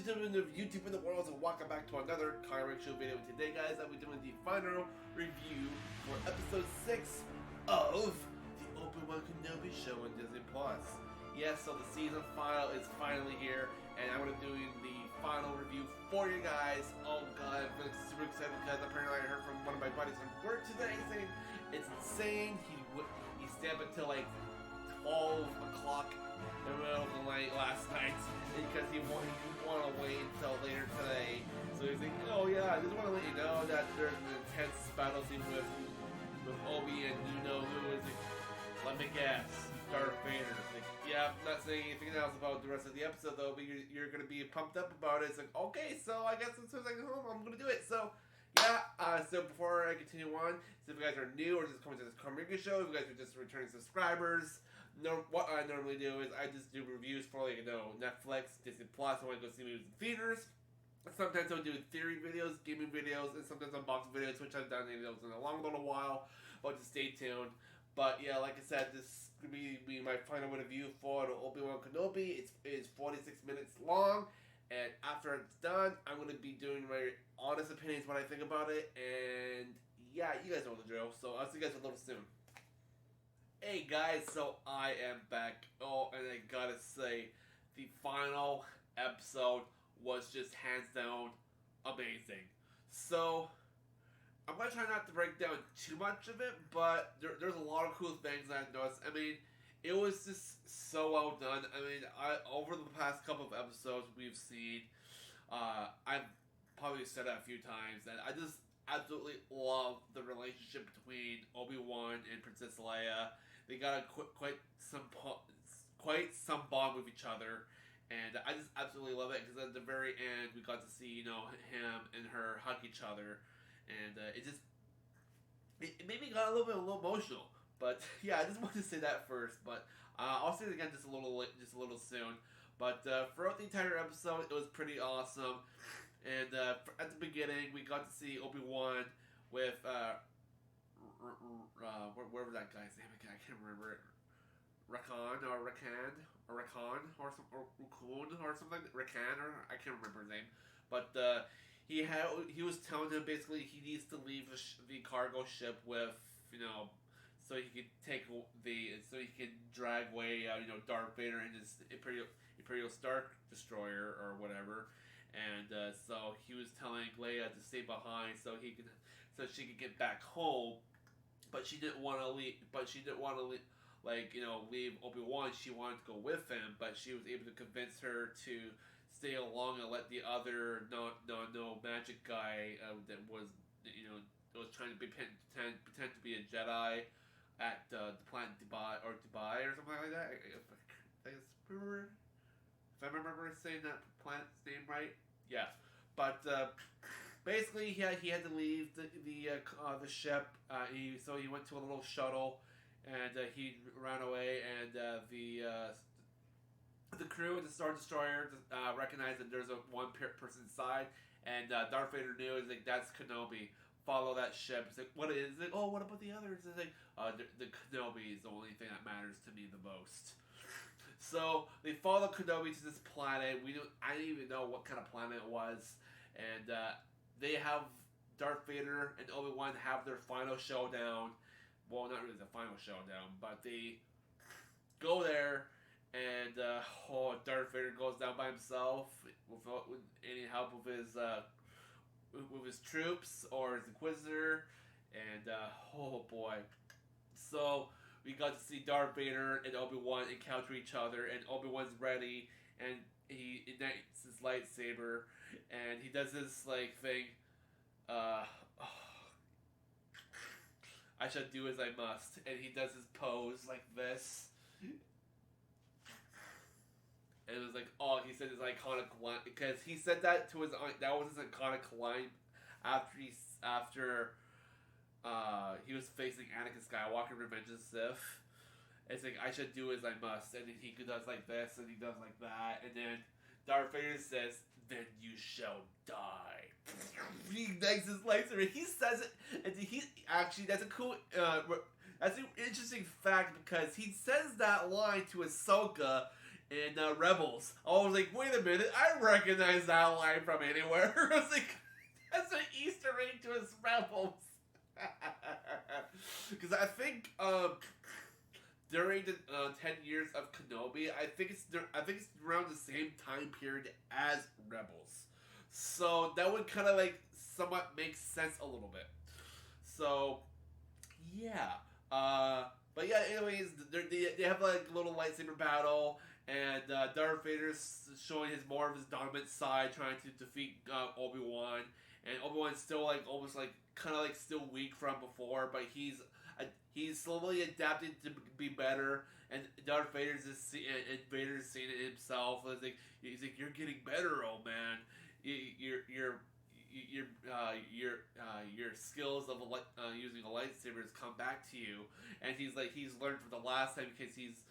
gentlemen of YouTube and the world, and welcome back to another climax show video. Today, guys, I'll be doing the final review for episode 6 of the Obi Wan Kenobi show on Disney+. Yes, so the season final is finally here, and I'm going to be doing the final review for you guys. Oh god, I'm really super excited because apparently I heard from one of my buddies at work today saying it's insane. He stayed up until like 12 o'clock in the middle of the night last night because he wanted to wait until later today. So he's like, oh yeah, I just want to let you know that there's an intense battle scene with Obi and you know who is it? Let me guess, Darth Vader. Like, yeah, I'm not saying anything else about the rest of the episode though, but you're gonna be pumped up about it. It's like, okay, so I guess as soon as I get home, I'm gonna do it. So yeah, so before I continue on, so if you guys are new or just coming to this Minger show, if you guys are just returning subscribers, what I normally do is I just do reviews for, like, you know, Netflix, Disney+, I want to go see movies in theaters. Sometimes I'll do theory videos, gaming videos, and sometimes unboxing videos, which I've done those in a long little while, but just stay tuned. But yeah, like I said, this is going to be my final review for the Obi Wan Kenobi. It's 46 minutes long, and after it's done, I'm going to be doing my honest opinions, what I think about it, and yeah, you guys know the drill, so I'll see you guys a little soon. Hey guys, so I am back. Oh, and I gotta say, the final episode was just hands down amazing. So, I'm gonna try not to break down too much of it, but there's a lot of cool things that I've noticed. I mean, it was just so well done. I mean, over the past couple of episodes we've seen, I've probably said that a few times, that I just absolutely love the relationship between Obi-Wan and Princess Leia. They got quite some bond with each other, and I just absolutely love it because at the very end we got to see, you know, him and her hug each other, and it made me got a little emotional. But yeah, I just wanted to say that first. But I'll say it again just a little soon. But throughout the entire episode, it was pretty awesome. And at the beginning, we got to see Obi-Wan with where was that guy's name again? I can't remember it. Rakan or something. Rakan, or I can't remember his name. But he was telling him basically he needs to leave the cargo ship with, you know, so he can drag away you know, Darth Vader and his Imperial Star Destroyer or whatever. And so he was telling Leia to stay behind so she could get back home, but she didn't want to leave. Like, you know, leave Obi-Wan. She wanted to go with him, but she was able to convince her to stay along and let the other no magic guy that was, you know, trying to pretend to be a Jedi at the planet Dubai or something like that. If I remember saying that planet's name right. Yeah, but basically he had to leave the ship. So he went to a little shuttle, and he ran away. And the crew of the Star Destroyer recognized that there's one person inside, and Darth Vader knew. He's like, that's Kenobi. Follow that ship. It's like, what is it? Oh, what about the others? It's like, the Kenobi is the only thing that matters to me the most. So they follow Kenobi to this planet. I didn't even know what kind of planet it was, and they have Darth Vader and Obi-Wan have their final showdown. Well, not really the final showdown, but they go there, and Darth Vader goes down by himself without any help with his troops or his Inquisitor, and oh boy, so we got to see Darth Vader and Obi-Wan encounter each other, and Obi-Wan's ready, and he ignites his lightsaber, and he does this, like, thing, I shall do as I must, and he does his pose like this, and it was like, oh, he said his iconic line, because he said that to that was his iconic line after he was facing Anakin Skywalker in Revenge of the Sith. It's like, I should do as I must, and then he does like this, and he does like that, and then Darth Vader says, then you shall die. He ignites his lightsaber. He says it, and that's a cool, that's an interesting fact, because he says that line to Ahsoka in Rebels. I was like, wait a minute, I recognize that line from anywhere. I was like, that's an Easter egg to his Rebels. Because I think during the 10 years of Kenobi, I think it's around the same time period as Rebels. So that would kind of like somewhat make sense a little bit. So yeah. But yeah, anyways, they have like a little lightsaber battle, and Darth Vader's showing his more of his dominant side, trying to defeat Obi Wan, and Obi Wan's still like almost like kind of like still weak from before, but he's slowly adapted to be better, and Darth Vader's and Vader's seeing it himself. He's like, you're getting better, old man. Your skills of using a lightsaber has come back to you, and he's learned from the last time because he's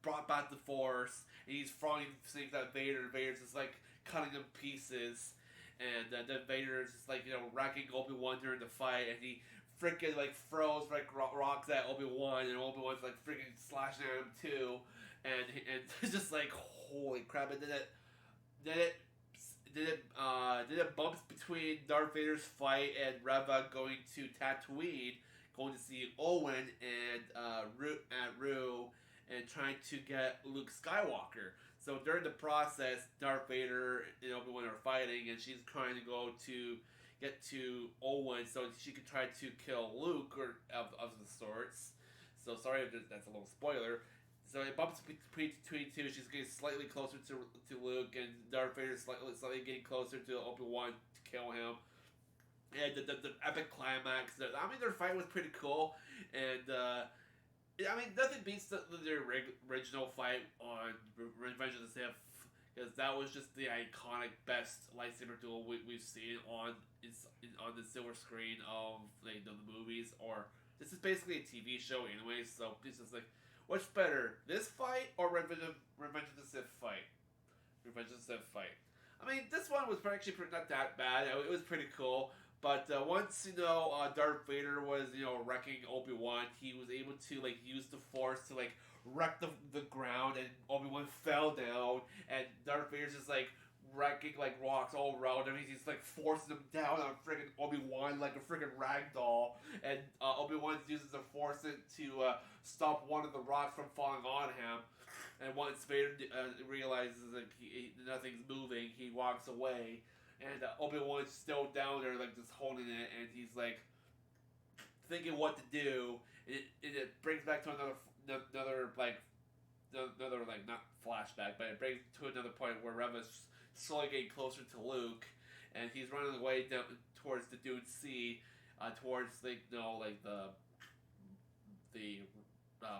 brought back the Force, and he's throwing things at Vader. And Vader's just like cutting him pieces, and then Vader is just like racking Obi Wan during the fight, and he freaking like throws like rocks at Obi Wan, and Obi Wan's like freaking slashing at him too, and it's just like holy crap! And then it bumps between Darth Vader's fight and Reva going to Tatooine, going to see Owen and Rue, and trying to get Luke Skywalker. So during the process, Darth Vader and Obi-Wan are fighting, and she's trying to go to get to Owen so she can try to kill Luke or of the sorts. So sorry if that's a little spoiler. So it bumps between two. She's getting slightly closer to Luke, and Darth Vader's slightly getting closer to Obi-Wan to kill him. And the epic climax. I mean, their fight was pretty cool, and nothing beats the original fight on Revenge of the Sith, because that was just the iconic best lightsaber duel we've seen on the silver screen of the movies, or this is basically a TV show anyway. So it's just like, what's better, this fight or Revenge of the Sith fight? Revenge of the Sith fight. I mean, this one was actually not that bad. It was pretty cool. But once Darth Vader was wrecking Obi-Wan, he was able to like use the Force to like wreck the ground, and Obi-Wan fell down, and Darth Vader's just like wrecking like rocks all around him. He's like forcing him down on friggin' Obi-Wan like a friggin' ragdoll, and Obi-Wan uses the Force to stop one of the rocks from falling on him. And once Vader realizes that nothing's moving, he walks away. And Obi-Wan's still down there, like, just holding it, and he's, like, thinking what to do. And it brings back to another, not flashback, but it brings to another point where Reva's slowly getting closer to Luke, and he's running away down towards the Dune Sea, towards, like, the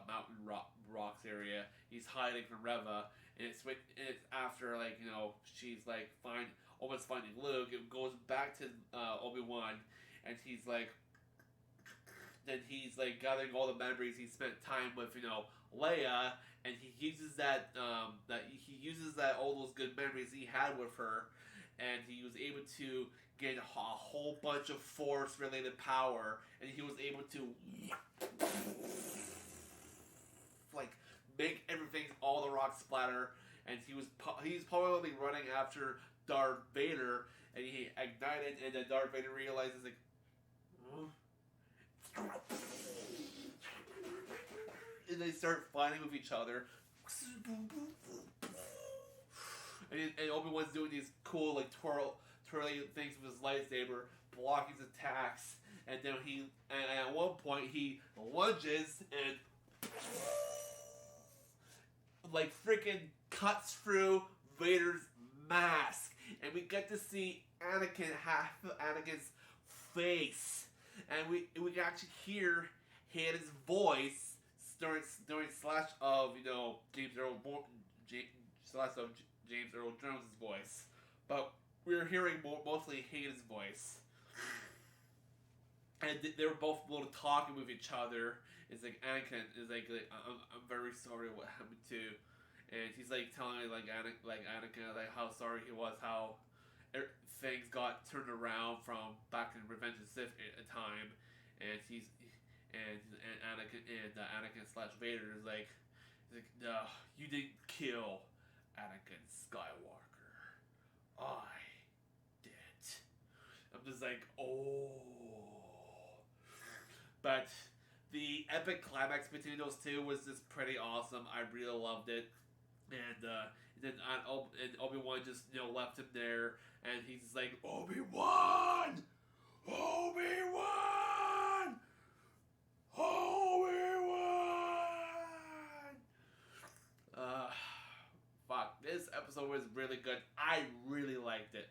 mountain rocks area. He's hiding from Reva, and it's after, like, she's, like, almost finding Luke. It goes back to Obi-Wan, and he's like gathering all the memories he spent time with Leia, and he uses that all those good memories he had with her, and he was able to get a whole bunch of Force related power, and he was able to like make everything, all the rocks splatter, and he's probably running after Darth Vader, and he ignited, and then Darth Vader realizes like, and they start fighting with each other, and Obi-Wan's doing these cool like twirly things with his lightsaber, blocking his attacks, and then at one point he lunges and like freaking cuts through Vader's mask, and we get to see half of Anakin's face, and we can actually hear his voice during slash of James Earl Jones' voice, but we were hearing mostly Hayden's voice, and they were both a little talking with each other. It's like Anakin is like I'm very sorry what happened to. And he's like telling me like Anakin like how sorry he was, how things got turned around from back in Revenge of the Sith time, and Anakin slash Vader is like He's like, no, you didn't kill Anakin Skywalker. I did. I'm just like, oh. But the epic climax between those two was just pretty awesome. I really loved it. And Obi Wan just left him there, and he's just like, Obi Wan, Obi Wan, Obi Wan. Fuck, this episode was really good. I really liked it.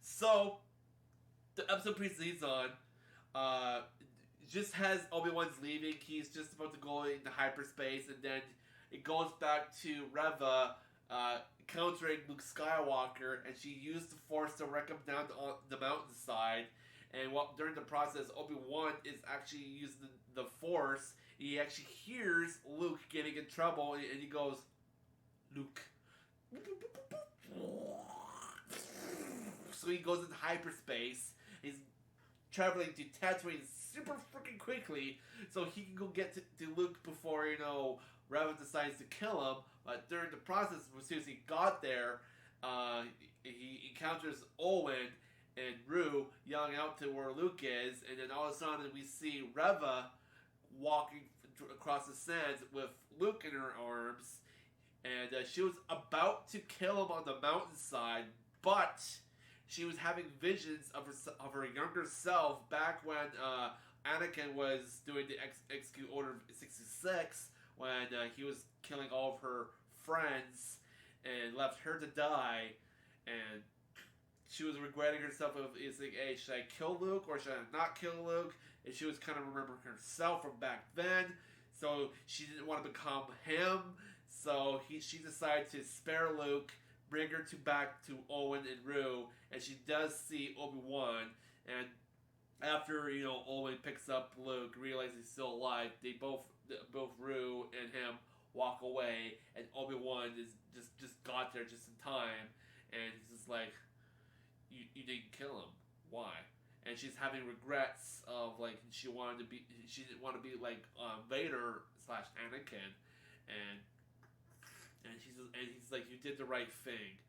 So the episode proceeds on. Just has Obi-Wan's leaving. He's just about to go into hyperspace, and then it goes back to Reva countering Luke Skywalker, and she used the Force to wreck him down on the mountainside. And during the process, Obi-Wan is actually using the Force. He actually hears Luke getting in trouble, and he goes, Luke. So he goes into hyperspace. He's traveling to Tatooine super freaking quickly, so he can go get to Luke before Revan decides to kill him. But during the process, as soon as he got there, he encounters Owen and Rue yelling out to where Luke is, and then all of a sudden we see Reva walking across the sands with Luke in her arms, and she was about to kill him on the mountainside, but she was having visions of her younger self back when Anakin was doing the Execute Order 66, when he was killing all of her friends and left her to die, and she was regretting herself of, is like, hey, should I kill Luke or should I not kill Luke? And she was kind of remembering herself from back then, so she didn't want to become him, so she decided to spare Luke, bring her back to Owen and Rue, and she does see Obi-Wan, and after, Owen picks up Luke, realizes he's still alive, they both Rue and him walk away, and Obi-Wan is just got there just in time, and he's just like, you didn't kill him. Why? And she's having regrets of, like, she didn't want to be like Vader / Anakin, and he's like, you did the right thing.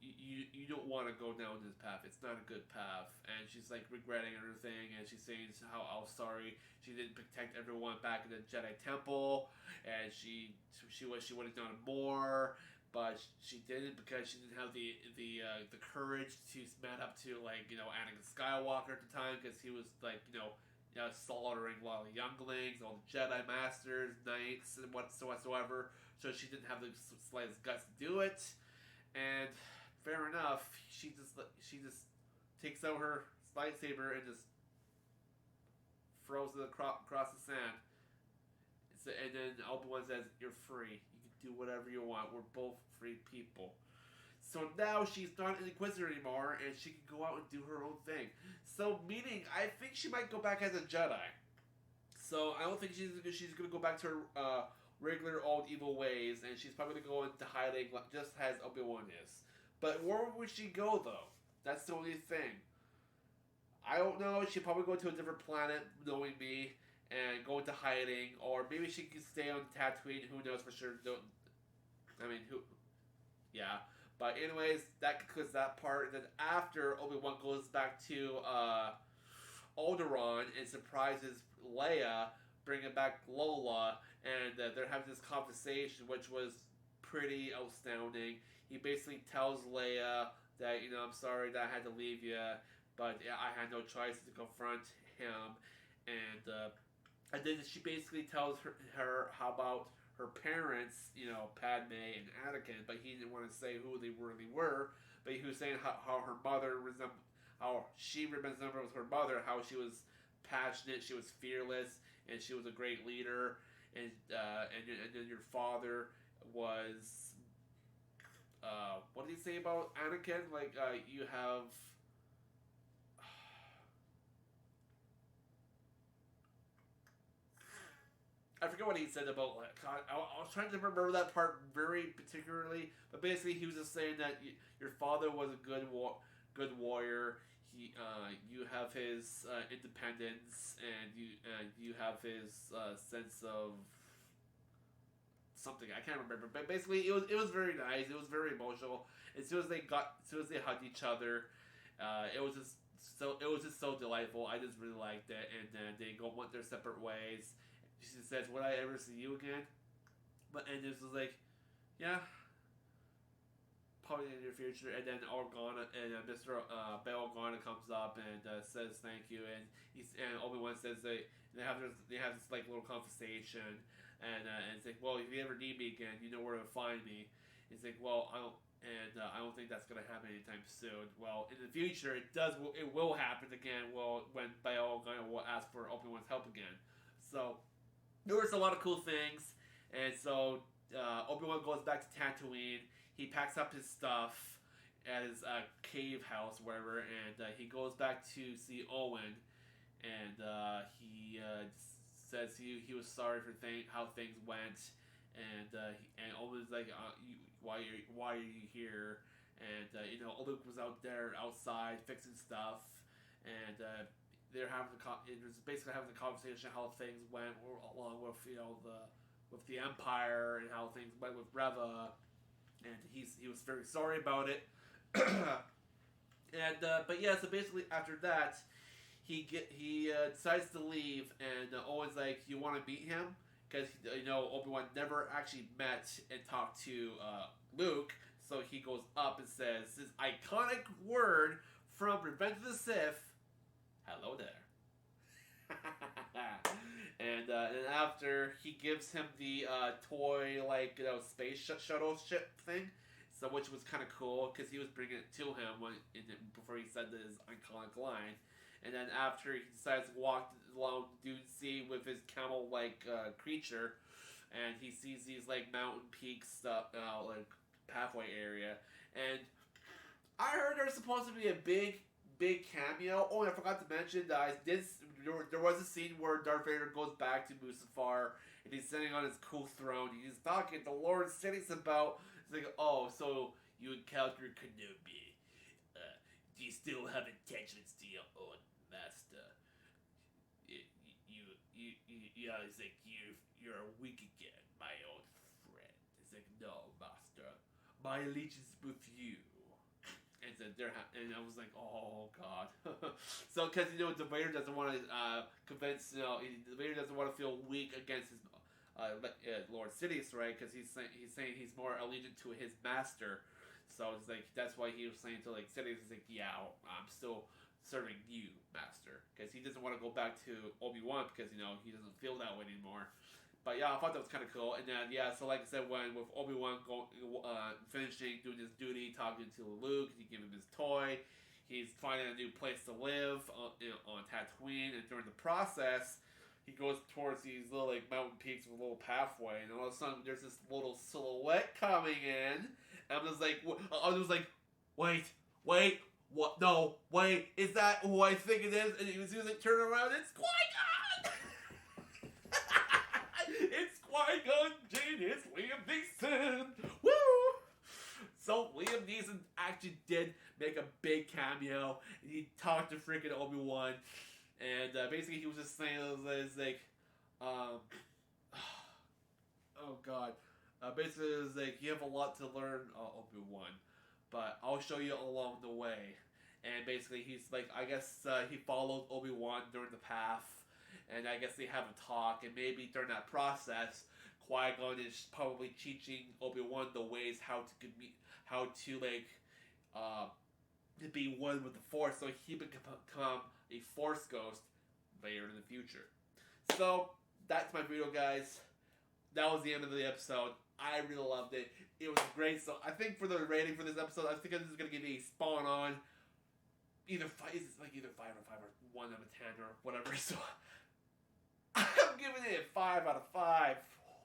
You don't want to go down this path. It's not a good path. And she's like regretting everything, and she's saying how sorry she didn't protect everyone back in the Jedi Temple, and she would have done more, but she didn't because she didn't have the courage to man up to Anakin Skywalker at the time, because he was slaughtering a lot of younglings, all the Jedi Masters, Knights, and whatsoever. So she didn't have the slightest guts to do it, and fair enough. She just takes out her lightsaber and just throws it across the sand. And then Obi-Wan says, "You're free. You can do whatever you want. We're both free people." So now she's not an Inquisitor anymore, and she can go out and do her own thing. So, meaning, I think she might go back as a Jedi. So I don't think she's going to go back to her regular old evil ways, and she's probably going to go into hiding just as Obi-Wan is. But where would she go, though? That's the only thing. I don't know. She'd probably go to a different planet, knowing me, and go into hiding. Or maybe she could stay on Tatooine. Who knows for sure? Who? Yeah. But anyways, that concludes that part. And then after, Obi-Wan goes back to Alderaan and surprises Leia, bringing back Lola. And they're having this conversation, which was pretty astounding. He basically tells Leia that, I'm sorry that I had to leave you, but I had no choice to confront him. And then she basically tells her how about her parents, Padme and Anakin, but he didn't want to say who they really were. But he was saying how her mother how she resembles her mother, how she was passionate, she was fearless, and she was a great leader. And then your father was, what did he say about Anakin? Like, you have, I forget what he said about, I was trying to remember that part very particularly, but basically he was just saying that your father was a good warrior. You have his independence, and you have his sense of something. I can't remember, but basically it was very nice. It was very emotional. As soon as they hugged each other, it was just so delightful. I just really liked it. And then they went their separate ways. She says, "Would I ever see you again?" And this was like, yeah, probably in the future. And then Organa and Mr. Bail Organa comes up and says thank you, and Obi-Wan says they have this like little conversation, and it's like, well, if you ever need me again, you know where to find me. It's like, well, I don't think that's gonna happen anytime soon. Well, in the future, it will happen again. Well, when Bail Organa will ask for Obi-Wan's help again. So there was a lot of cool things, and so Obi-Wan goes back to Tatooine. He packs up his stuff at his cave house, wherever, and he goes back to see Owen, and he says he was sorry for how things went, and Owen's like, why are you here? And Luke was outside fixing stuff, and they're basically having the conversation how things went along with the Empire and how things went with Reva, and he was very sorry about it. And but yeah, so basically after that, he decides to leave, and Owen's like, "You want to meet him?" Because Obi-Wan never actually met and talked to Luke, so he goes up and says this iconic word from Revenge of the Sith, "Hello there." And after he gives him the toy space shuttle ship thing, so which was kind of cool because he was bringing it to him before he said his iconic line. And then after he decides to walk along Dune Sea with his camel-like creature, and he sees these mountain peaks stuff, pathway area, and I heard there's supposed to be a big cameo. Oh, and I forgot to mention that there was a scene where Darth Vader goes back to Mustafar, and he's sitting on his cool throne. He's talking to Lord Sidious about. It's like, oh, so you encountered Kenobi. Do you still have intentions to your own master? Yeah. He's like, you're weak again, my old friend. He's like, no, master, my allegiance is with you. And so and I was like, oh god. So because the Vader doesn't want to convince the Vader doesn't want to feel weak against his Lord Sidious, right? Because he's saying he's more allegiant to his master. So it's like that's why he was saying to Sidious, he's like, yeah, I'm still serving you, master, because he doesn't want to go back to Obi-Wan because he doesn't feel that way anymore. But yeah, I thought that was kind of cool. And then yeah, so like I said, with Obi-Wan finishing doing his duty, talking to Luke, he gave him his toy. He's finding a new place to live on Tatooine, and during the process, he goes towards these little mountain peaks with a little pathway, and all of a sudden there's this little silhouette coming in. And I was like, wait, what? No, wait, is that who I think it is? And as soon as it turned around, it's Qui-Gon! It's Qui-Gon Jinn, it's Liam Neeson! Woo! So Liam Neeson actually did make a big cameo. He talked to freaking Obi-Wan, and basically he was just saying, oh god. Basically it was like, you have a lot to learn, Obi-Wan, but I'll show you along the way. And basically he's like, I guess he followed Obi-Wan during the path, and I guess they have a talk, and maybe during that process, Qui-Gon is probably teaching Obi-Wan the ways how to be one with the Force, so he can become a Force ghost later in the future. So that's my video, guys. That was the end of the episode. I really loved it. It was great. So I think for the rating for this episode, I think this is gonna give me a spawn on either 5 or 5 or 1 out of 10 or whatever. So I'm giving it a 5 out of 5.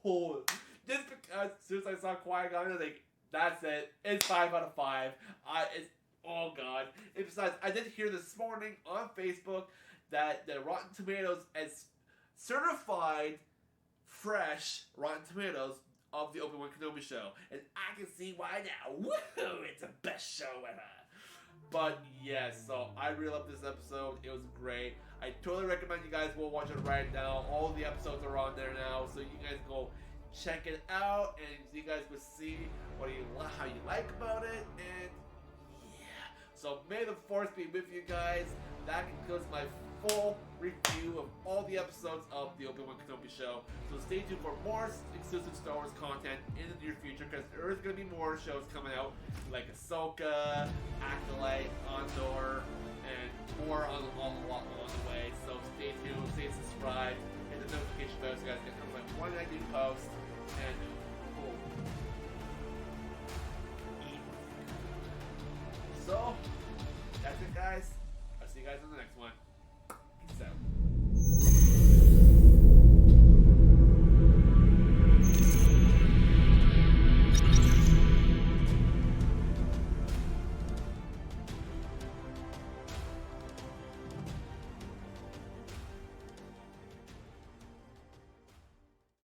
Oh, just because as soon as I saw Qui-Gon, I was like, that's it. It's 5 out of 5. Oh god. And besides, I did hear this morning on Facebook that the Rotten Tomatoes as certified fresh Rotten Tomatoes of the Obi Wan Kenobi show, and I can see why now. Woohoo! It's the best show ever. But yes, so I really love this episode. It was great. I totally recommend you guys go watch it right now. All the episodes are on there now, so you guys go check it out, and you guys will see how you like about it, and yeah. So may the force be with you guys. That concludes my full review of all the episodes of the Obi Wan Kenobi show. So stay tuned for more exclusive Star Wars content in the near future, because there is going to be more shows coming out, like Ahsoka, Acolyte, Andor, and more on the way. So stay tuned, stay subscribed, hit the notification bell so you guys get notified when I do post. And so that's it, guys. I'll see you guys in the next one.